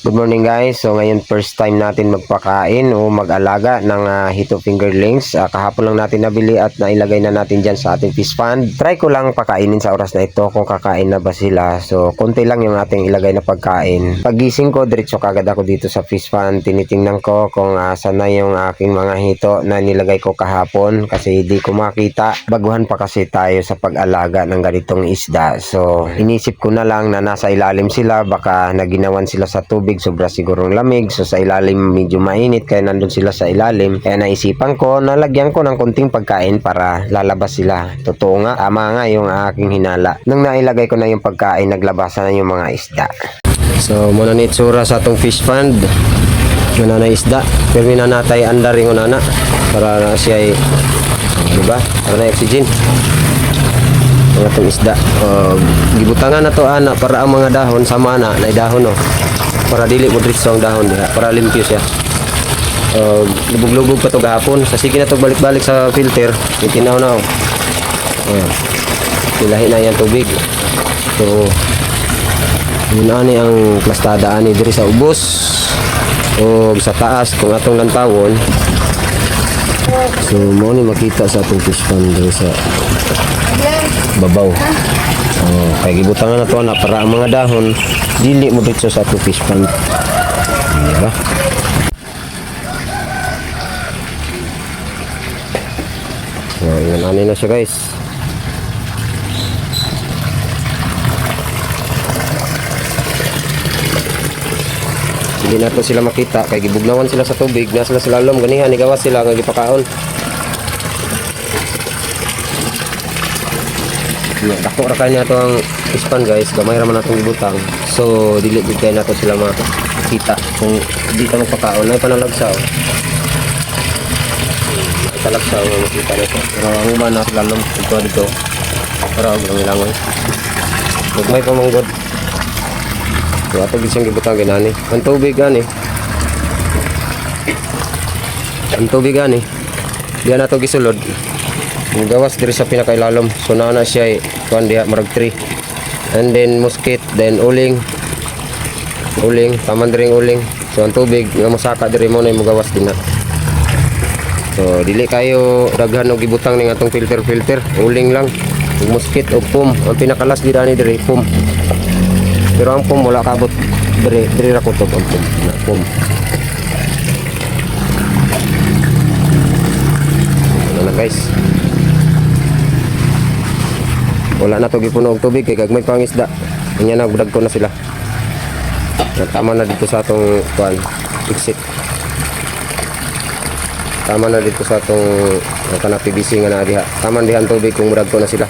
Good morning guys. So ngayon first time natin magpakain o mag-alaga ng hito fingerlings. Kahapon lang natin nabili at nailagay na natin dyan sa ating fish pond. Try ko lang pakainin sa oras na ito kung kakain na ba sila. So konti lang yung ating ilagay na pagkain. Pagising ko, diretso kagad ako dito sa fish pond. Tinitingnan ko kung saan na yung aking mga hito na nilagay ko kahapon kasi hindi ko makita. Baguhan pa kasi tayo sa pag-alaga ng ganitong isda. So inisip ko na lang na nasa ilalim sila, baka naginawan sila sa tubig, sobra sigurong lamig, so sa ilalim medyo mainit kaya nandun sila sa ilalim, kaya naisipan ko na lagyan ko ng konting pagkain para lalabas sila. Totoo nga, tama nga yung aking hinala. Nang nailagay ko na yung pagkain, naglabasan na yung mga isda. So muna ni itsura sa atong fish pond na na isda, pero minanatay anda rin unana para na siya ay diba? Para na oxygen ang atong isda. Gibutangan na to ana para ang mga dahon sama na dahon para dili mo diretso ang dahon diha, para limpyo siya. Lubog-lubog pa to gahapon, sa sige na to balik-balik sa filter, itinaw na pilahin na yan tubig. So yun ani ang plastada ani diri sa ubos o sa taas kung atong lantawon. So mo ni makita sa atong fish pond diri sa babaw. Kaya gibutangan na to na para ang mga dahon dili mo dito sa atong fish pond. Diba? Yan ani na siya guys. Hindi na to sila makita kaya gibugnawan sila sa tubig, na sila sa lalom ganihan igawas sila nga gipakaon. Dako ra kanya to ang fish pond guys, gamay ra man atong ibutang. So dili gid kay nato sila makita kung di ta magpakaon ay panalagsaw. Talagsaw nga makita nito. Pero ang uman na lalom dito para og ilangon. Gagmay pa mong god. So ato gid siyang gibutang ginani. Ang tubig gani. Ang tubig gani. Diyan nato gisulod. Gawas diri sa pinakailalom, so na siya kuan diha marag 3, and then musket, then uling taman diri uling. So ang tubig nga mosaka diri mo na gawas din na. So dili kayo daghan og gibutang ning atong filter uling lang ug musket o pum. Ang pinakalas gid ani diri pum, pero ang pum wala kabot diri ra kutob ang pum. Ano guys, wala na to gipuno og tubig kay gagmay pang isda. Nya nagbudag ko na sila. Tama na dito sa atong kuan exit. Tama na dito sa atong kana PVC nga na diha. Tama diha ang tubig kung mudag ko na sila.